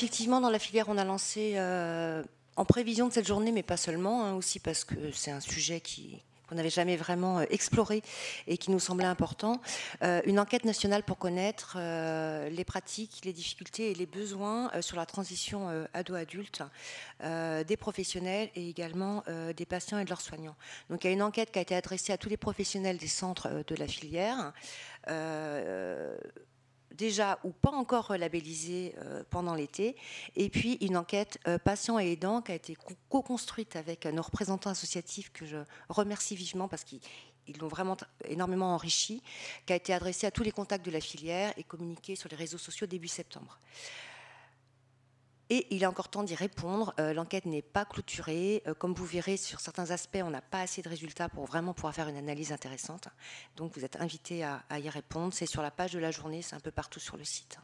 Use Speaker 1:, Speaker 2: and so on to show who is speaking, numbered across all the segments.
Speaker 1: effectivement, dans la filière, on a lancé, en prévision de cette journée, mais pas seulement, hein, aussi parce que c'est un sujet qu'on n'avait jamais vraiment exploré et qui nous semblait important, une enquête nationale pour connaître les pratiques, les difficultés et les besoins sur la transition ado-adulte des professionnels et également des patients et de leurs soignants. Donc il y a une enquête qui a été adressée à tous les professionnels des centres de la filière, déjà ou pas encore labellisés pendant l'été, et puis une enquête patients et aidants qui a été co-construite avec nos représentants associatifs, que je remercie vivement parce qu'ils l'ont vraiment énormément enrichi, qui a été adressée à tous les contacts de la filière et communiquée sur les réseaux sociaux début septembre. Et il est encore temps d'y répondre. L'enquête n'est pas clôturée. Comme vous verrez, sur certains aspects, on n'a pas assez de résultats pour vraiment pouvoir faire une analyse intéressante. Donc, vous êtes invités à y répondre. C'est sur la page de la journée, c'est un peu partout sur le site.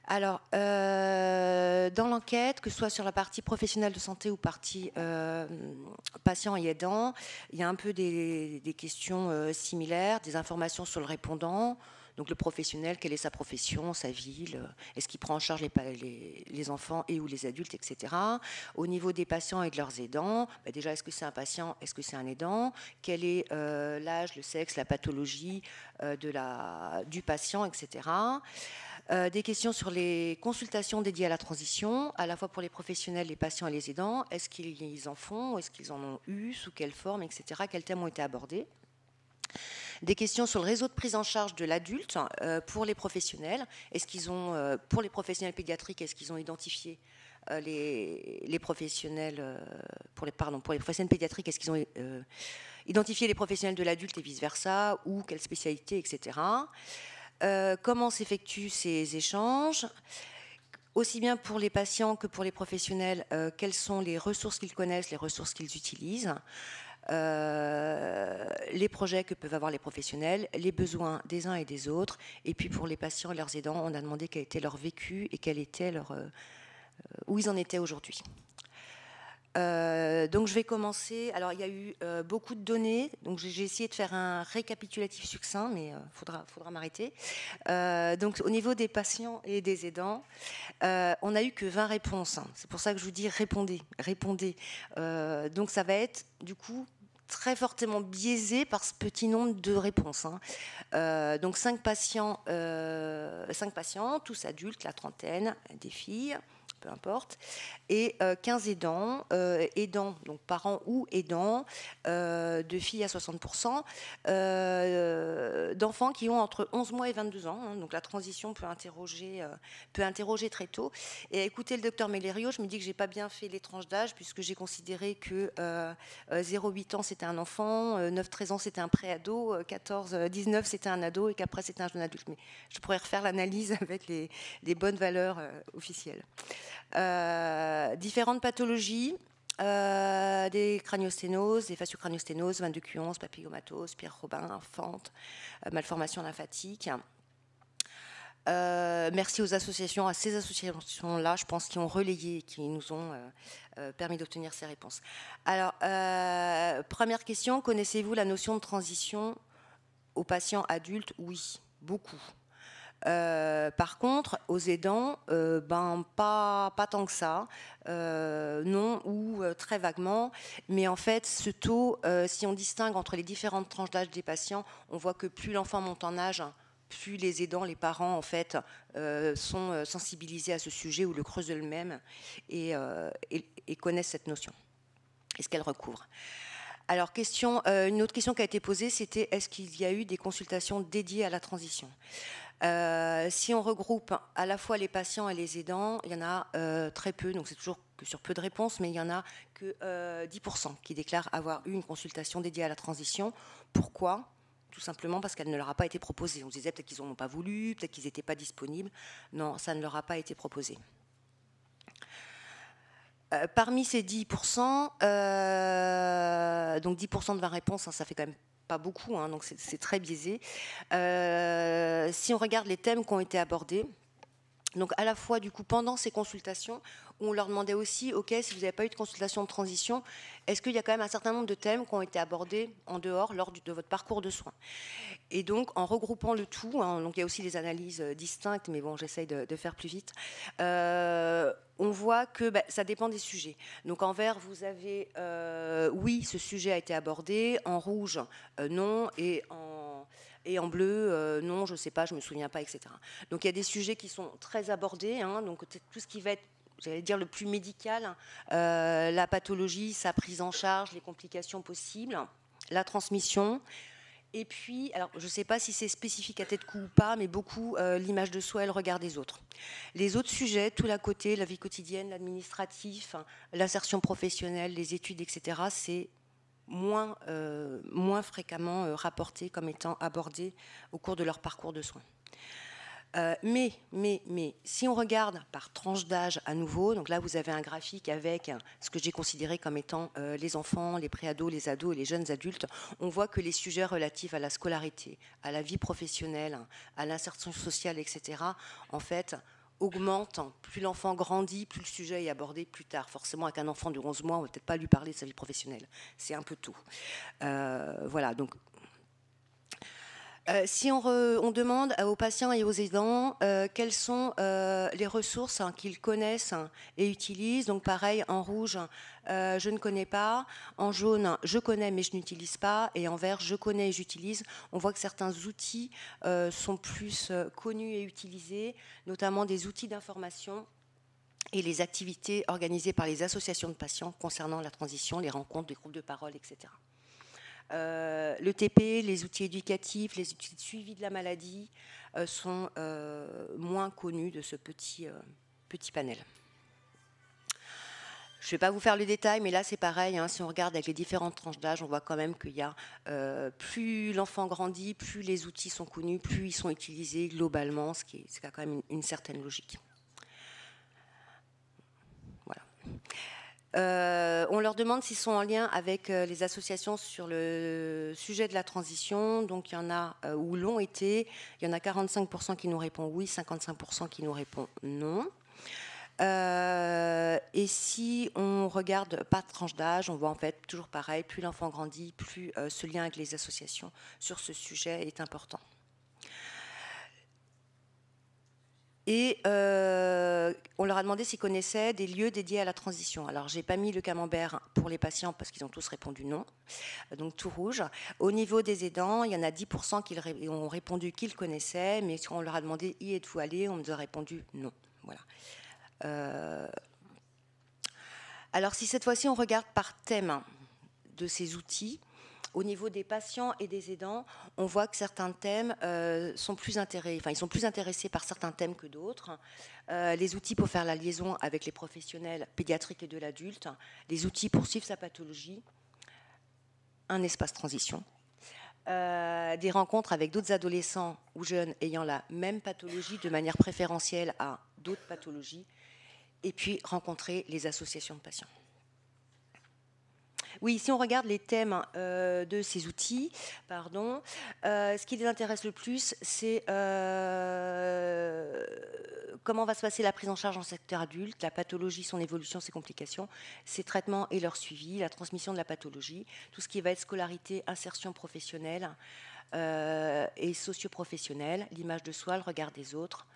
Speaker 1: Alors, dans l'enquête, que ce soit sur la partie professionnelle de santé ou partie patient et aidant, il y a un peu des questions similaires, des informations sur le répondant. Donc le professionnel, quelle est sa profession, sa ville, est-ce qu'il prend en charge les enfants et ou les adultes, etc. Au niveau des patients et de leurs aidants, déjà, est-ce que c'est un patient, est-ce que c'est un aidant, quel est l'âge, le sexe, la pathologie du patient, etc. Des questions sur les consultations dédiées à la transition, à la fois pour les professionnels, les patients et les aidants. Est-ce qu'ils en font, est-ce qu'ils en ont eu, sous quelle forme, etc. Quels thèmes ont été abordés? Des questions sur le réseau de prise en charge de l'adulte pour les professionnels. Est-ce qu'ils ont, pour les professionnels pédiatriques, est-ce qu'ils ont identifié les professionnels, pour les professionnels pédiatriques, est-ce qu'ils ont identifié les professionnels de l'adulte et vice-versa, ou quelle spécialité, etc. Comment s'effectuent ces échanges? Aussi bien pour les patients que pour les professionnels, quelles sont les ressources qu'ils connaissent, les ressources qu'ils utilisent, les projets que peuvent avoir les professionnels, les besoins des uns et des autres, et puis pour les patients et leurs aidants, on a demandé quel était leur vécu et quel était où ils en étaient aujourd'hui. Donc je vais commencer. Alors il y a eu beaucoup de données, donc j'ai essayé de faire un récapitulatif succinct, mais faudra m'arrêter. Donc au niveau des patients et des aidants, on n'a eu que 20 réponses. C'est pour ça que je vous dis répondez. Donc ça va être du coup très fortement biaisé par ce petit nombre de réponses. Donc 5 patients, tous adultes, la trentaine, des filles, peu importe, et 15 aidants, donc parents ou aidants, de filles à 60%, d'enfants qui ont entre 11 mois et 22 ans. Donc la transition peut interroger très tôt. Et à écouter le docteur Mellerio, je me dis que j'ai pas bien fait les tranches d'âge, puisque j'ai considéré que 0,8 ans c'était un enfant, 9-13 ans c'était un pré-ado, 14-19 c'était un ado, et qu'après c'était un jeune adulte. Mais je pourrais refaire l'analyse avec les bonnes valeurs officielles. Différentes pathologies, des craniosténoses, des fasciocraniosténoses, 22 Q11, papillomatose, Pierre Robin, fente, malformation lymphatique. Merci aux associations, à ces associations-là, je pense, qui ont relayé, qui nous ont permis d'obtenir ces réponses. Alors, première question, connaissez-vous la notion de transition aux patients adultes? Oui, beaucoup. Par contre, aux aidants, pas tant que ça, non, ou très vaguement. Mais en fait, ce taux, si on distingue entre les différentes tranches d'âge des patients, on voit que plus l'enfant monte en âge, plus les aidants, les parents, en fait, sont sensibilisés à ce sujet ou le creusent eux-mêmes et connaissent cette notion et ce qu'elle recouvre. Alors, une autre question qui a été posée, c'était est-ce qu'il y a eu des consultations dédiées à la transition? Si on regroupe à la fois les patients et les aidants, il y en a très peu, donc c'est toujours que sur peu de réponses, mais il y en a que 10% qui déclarent avoir eu une consultation dédiée à la transition. Pourquoi? Tout simplement parce qu'elle ne leur a pas été proposée. On se disait peut-être qu'ils n'en ont pas voulu, peut-être qu'ils n'étaient pas disponibles. Non, ça ne leur a pas été proposé. Parmi ces 10%, donc 10% de 20 réponses, ça fait quand même pas beaucoup, donc c'est très biaisé. Si on regarde les thèmes qui ont été abordés, Donc à la fois, du coup, pendant ces consultations, où on leur demandait aussi, OK, si vous n'avez pas eu de consultation de transition, est-ce qu'il y a quand même un certain nombre de thèmes qui ont été abordés en dehors lors de votre parcours de soins? Et donc, en regroupant le tout, hein, donc il y a aussi des analyses distinctes, mais bon, j'essaye de faire plus vite, on voit que ça dépend des sujets. Donc en vert, vous avez, oui, ce sujet a été abordé, en rouge, non, et en bleu, non, je ne sais pas, je ne me souviens pas, etc. Donc il y a des sujets qui sont très abordés, hein, donc tout ce qui va être, j'allais dire, le plus médical, la pathologie, sa prise en charge, les complications possibles, la transmission. Et puis, alors je ne sais pas si c'est spécifique à Tête-Cou ou pas, mais beaucoup l'image de soi et le regard des autres. Les autres sujets, tout à côté, la vie quotidienne, l'administratif, l'insertion professionnelle, les études, etc., c'est moins fréquemment rapporté comme étant abordé au cours de leur parcours de soins. Mais, si on regarde par tranche d'âge à nouveau, donc là vous avez un graphique avec ce que j'ai considéré comme étant les enfants, les préados, les ados et les jeunes adultes, on voit que les sujets relatifs à la scolarité, à la vie professionnelle, à l'insertion sociale, etc., en fait, augmentent. Plus l'enfant grandit, plus le sujet est abordé plus tard. Forcément, avec un enfant de 11 mois, on ne va peut-être pas lui parler de sa vie professionnelle. C'est un peu tôt. Voilà, donc... si on demande aux patients et aux aidants quelles sont les ressources qu'ils connaissent et utilisent, donc pareil, en rouge, je ne connais pas, en jaune, je connais mais je n'utilise pas, et en vert, je connais et j'utilise, on voit que certains outils sont plus connus et utilisés, notamment des outils d'information et les activités organisées par les associations de patients concernant la transition, les rencontres, les groupes de parole, etc. Le TP, les outils éducatifs, les outils de suivi de la maladie sont moins connus de ce petit panel. Je ne vais pas vous faire le détail, mais là c'est pareil, hein, si on regarde avec les différentes tranches d'âge, on voit quand même qu'il y a plus l'enfant grandit, plus les outils sont connus, plus ils sont utilisés globalement, ce qui a quand même une certaine logique. Voilà. On leur demande s'ils sont en lien avec les associations sur le sujet de la transition. Donc il y en a où l'ont été. Il y en a 45% qui nous répondent oui, 55% qui nous répondent non. Et si on regarde par tranche d'âge, on voit en fait toujours pareil, plus l'enfant grandit, plus ce lien avec les associations sur ce sujet est important. Et on leur a demandé s'ils connaissaient des lieux dédiés à la transition. Alors, j'ai pas mis le camembert pour les patients parce qu'ils ont tous répondu non, donc tout rouge. Au niveau des aidants, il y en a 10% qui ont répondu qu'ils connaissaient, mais quand on leur a demandé y êtes-vous allé, on nous a répondu non. Voilà. Alors, si cette fois-ci on regarde par thème de ces outils, au niveau des patients et des aidants, on voit que certains thèmes sont plus intéressés par certains thèmes que d'autres. Les outils pour faire la liaison avec les professionnels pédiatriques et de l'adulte, les outils pour suivre sa pathologie, un espace transition, des rencontres avec d'autres adolescents ou jeunes ayant la même pathologie de manière préférentielle à d'autres pathologies, et puis rencontrer les associations de patients. Oui, si on regarde les thèmes de ces outils, ce qui les intéresse le plus, c'est comment va se passer la prise en charge en secteur adulte, la pathologie, son évolution, ses complications, ses traitements et leur suivi, la transmission de la pathologie, tout ce qui va être scolarité, insertion professionnelle et socio-professionnelle, l'image de soi, le regard des autres,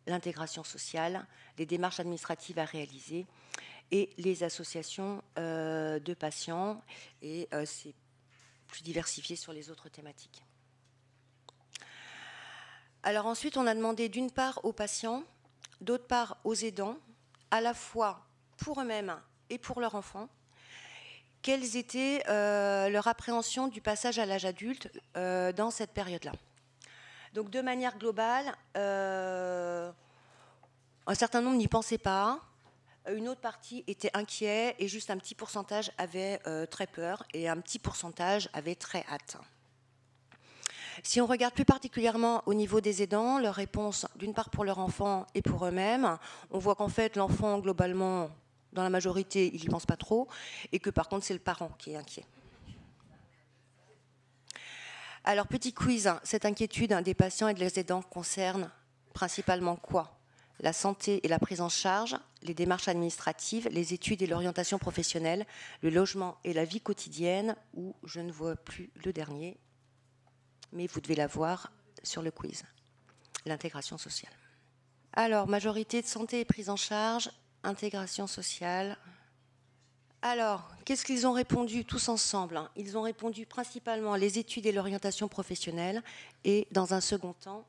Speaker 1: l'intégration sociale, les démarches administratives à réaliser, et les associations de patients, et c'est plus diversifié sur les autres thématiques. Alors ensuite, on a demandé d'une part aux patients, d'autre part aux aidants, à la fois pour eux-mêmes et pour leurs enfants, quelles étaient leur appréhension du passage à l'âge adulte dans cette période-là. Donc de manière globale, un certain nombre n'y pensaient pas. Une autre partie était inquiet et juste un petit pourcentage avait très peur et un petit pourcentage avait très hâte. Si on regarde plus particulièrement au niveau des aidants, leur réponse, d'une part pour leur enfant et pour eux-mêmes, on voit qu'en fait l'enfant globalement, dans la majorité, il n'y pense pas trop et que par contre c'est le parent qui est inquiet. Alors petit quiz, cette inquiétude des patients et des aidants concerne principalement quoi? la santé et la prise en charge, les démarches administratives, les études et l'orientation professionnelle, le logement et la vie quotidienne, ou je ne vois plus le dernier, mais vous devez l'avoir sur le quiz, l'intégration sociale. Alors, majorité de santé et prise en charge, intégration sociale. Alors, qu'est-ce qu'ils ont répondu tous ensemble? Ils ont répondu principalement les études et l'orientation professionnelle et, dans un second temps,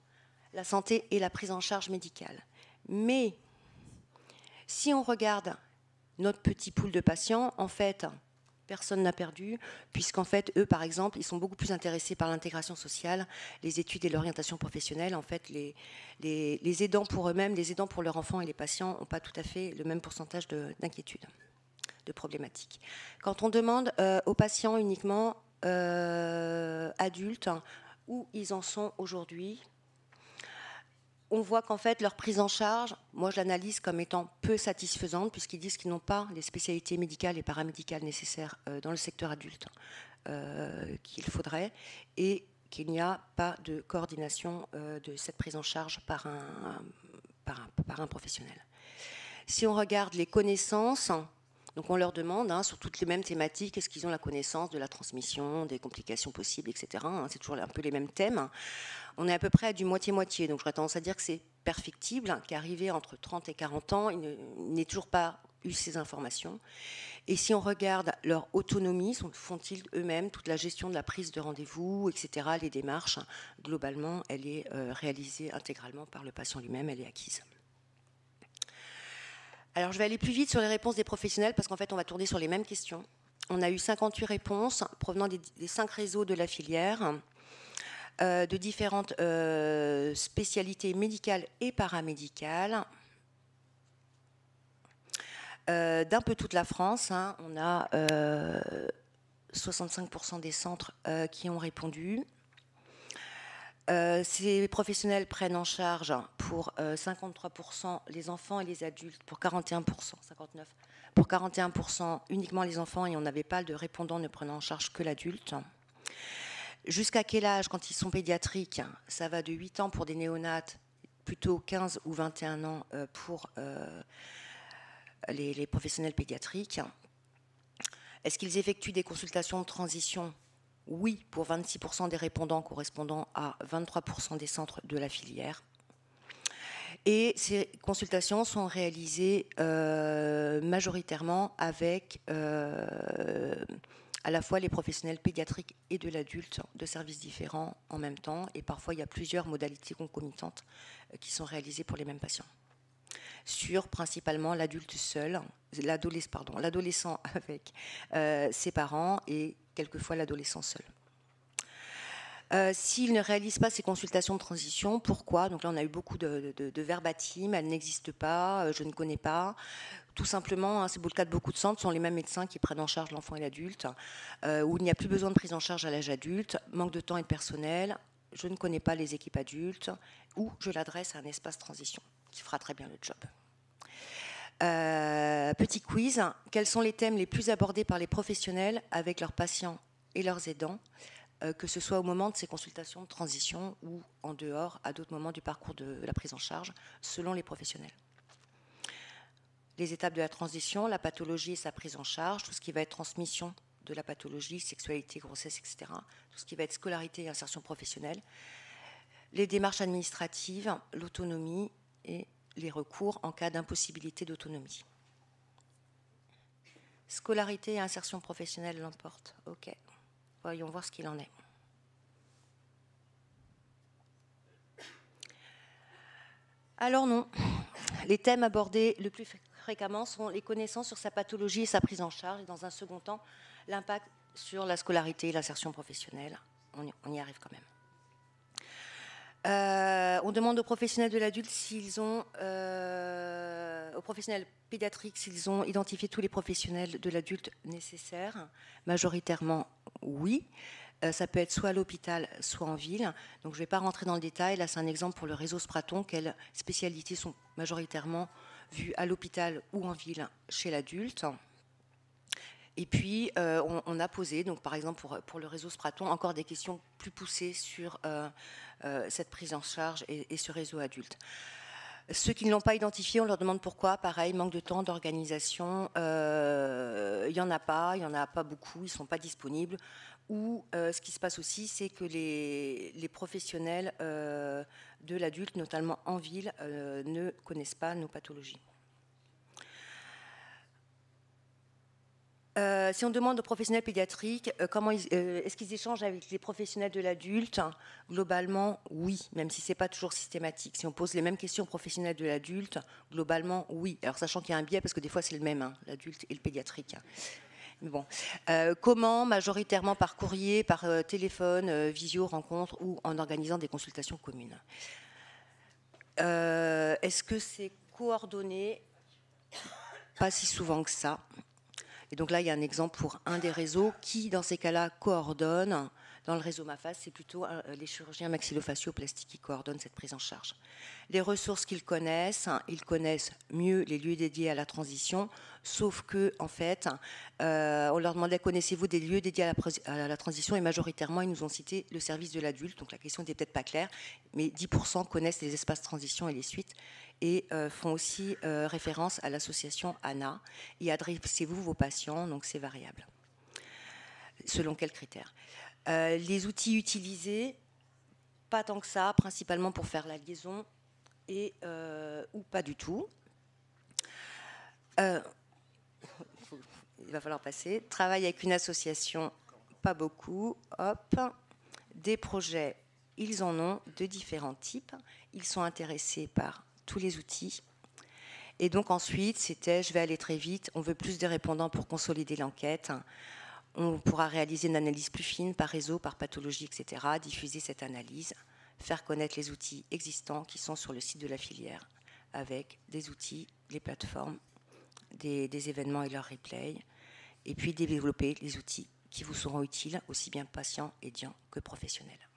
Speaker 1: la santé et la prise en charge médicale. Mais, si on regarde notre petit pool de patients, en fait, personne n'a perdu, puisqu'en fait, eux, par exemple, ils sont beaucoup plus intéressés par l'intégration sociale, les études et l'orientation professionnelle. En fait, les aidants pour eux-mêmes, les aidants pour leurs enfants et les patients n'ont pas tout à fait le même pourcentage d'inquiétude, de problématiques. Quand on demande aux patients uniquement adultes où ils en sont aujourd'hui, on voit qu'en fait, leur prise en charge, moi je l'analyse comme étant peu satisfaisante, puisqu'ils disent qu'ils n'ont pas les spécialités médicales et paramédicales nécessaires dans le secteur adulte qu'il faudrait, et qu'il n'y a pas de coordination de cette prise en charge par un professionnel. Si on regarde les connaissances, donc on leur demande, sur toutes les mêmes thématiques, est-ce qu'ils ont la connaissance de la transmission, des complications possibles, etc. C'est toujours un peu les mêmes thèmes. On est à peu près à du moitié-moitié, donc j'aurais tendance à dire que c'est perfectible, qu'arrivé entre 30 et 40 ans, il n'est toujours pas eu ces informations. Et si on regarde leur autonomie, font-ils eux-mêmes toute la gestion de la prise de rendez-vous, etc., les démarches, globalement, elle est réalisée intégralement par le patient lui-même, elle est acquise. Alors je vais aller plus vite sur les réponses des professionnels, parce qu'en fait on va tourner sur les mêmes questions. On a eu 58 réponses provenant des 5 réseaux de la filière, de différentes spécialités médicales et paramédicales, d'un peu toute la France. On a 65% des centres qui ont répondu. Ces professionnels prennent en charge pour 53% les enfants et les adultes, pour 41%, 59%, pour 41% uniquement les enfants, et on n'avait pas de répondants ne prenant en charge que l'adulte. Jusqu'à quel âge, quand ils sont pédiatriques? Ça va de 8 ans pour des néonates, plutôt 15 ou 21 ans pour les professionnels pédiatriques. Est-ce qu'ils effectuent des consultations de transition? Oui, pour 26% des répondants correspondant à 23% des centres de la filière. Et ces consultations sont réalisées majoritairement avec à la fois les professionnels pédiatriques et de l'adulte, de services différents en même temps, et parfois il y a plusieurs modalités concomitantes qui sont réalisées pour les mêmes patients. Sur principalement l'adulte seul, l'adolescent avec ses parents et quelquefois l'adolescent seul. S'ils ne réalisent pas ces consultations de transition, pourquoi? Donc là, on a eu beaucoup de verbatim, elles n'existent pas, je ne connais pas. Tout simplement, c'est le cas de beaucoup de centres, ce sont les mêmes médecins qui prennent en charge l'enfant et l'adulte, où il n'y a plus besoin de prise en charge à l'âge adulte, manque de temps et de personnel, je ne connais pas les équipes adultes, ou je l'adresse à un espace transition, qui fera très bien le job. Petit quiz, quels sont les thèmes les plus abordés par les professionnels avec leurs patients et leurs aidants, que ce soit au moment de ces consultations de transition ou en dehors, à d'autres moments du parcours de la prise en charge, selon les professionnels? Les étapes de la transition, la pathologie et sa prise en charge, tout ce qui va être transmission de la pathologie, sexualité, grossesse, etc., tout ce qui va être scolarité et insertion professionnelle, les démarches administratives, l'autonomie et les recours en cas d'impossibilité d'autonomie. Scolarité et insertion professionnelle l'emportent. Ok. Voyons voir ce qu'il en est. Alors non. Les thèmes abordés le plus fréquemment sont les connaissances sur sa pathologie et sa prise en charge, et dans un second temps, l'impact sur la scolarité et l'insertion professionnelle. On y arrive quand même. On demande aux professionnels de l'adulte aux professionnels pédiatriques s'ils ont identifié tous les professionnels de l'adulte nécessaires. Majoritairement, oui. Ça peut être soit à l'hôpital, soit en ville. Donc je ne vais pas rentrer dans le détail. Là, c'est un exemple pour le réseau Spraton. Quelles spécialités sont majoritairement vues à l'hôpital ou en ville chez l'adulte? Et puis, on a posé, donc, par exemple, pour le réseau Spraton, encore des questions plus poussées sur cette prise en charge et ce réseau adulte. Ceux qui ne l'ont pas identifié, on leur demande pourquoi. Pareil, manque de temps, d'organisation. Il n'y en a pas beaucoup, ils ne sont pas disponibles. Ou ce qui se passe aussi, c'est que les professionnels de l'adulte, notamment en ville, ne connaissent pas nos pathologies. Si on demande aux professionnels pédiatriques est-ce qu'ils échangent avec les professionnels de l'adulte, globalement, oui, même si ce n'est pas toujours systématique. Si on pose les mêmes questions aux professionnels de l'adulte, globalement, oui. Alors, sachant qu'il y a un biais, parce que des fois, c'est le même, hein, l'adulte et le pédiatrique. Mais bon. Comment? Majoritairement par courrier, par téléphone, visio, rencontre ou en organisant des consultations communes. Est-ce que c'est coordonné? Pas si souvent que ça. Et donc là, il y a un exemple pour un des réseaux qui, dans ces cas-là, coordonne. Dans le réseau MAFAS, c'est plutôt les chirurgiens maxillofaciaux-plastiques qui coordonnent cette prise en charge. Les ressources qu'ils connaissent, ils connaissent mieux les lieux dédiés à la transition, sauf que, en fait, on leur demandait connaissez-vous des lieux dédiés à la transition, et majoritairement, ils nous ont cité le service de l'adulte. Donc la question n'était peut-être pas claire, mais 10% connaissent les espaces transition et les suites, et font aussi référence à l'association ANA. Et adressez-vous vos patients, donc c'est variable. Selon quels critères? Les outils utilisés, pas tant que ça, principalement pour faire la liaison, ou pas du tout. Il va falloir passer. Travail avec une association, pas beaucoup. Hop. Des projets, ils en ont de différents types. Ils sont intéressés par tous les outils. Et donc ensuite, c'était, je vais aller très vite, on veut plus de répondants pour consolider l'enquête. On pourra réaliser une analyse plus fine par réseau, par pathologie, etc., diffuser cette analyse, faire connaître les outils existants qui sont sur le site de la filière, avec des outils, les plateformes, des événements et leurs replays, et puis développer les outils qui vous seront utiles, aussi bien patients, étudiants que professionnels.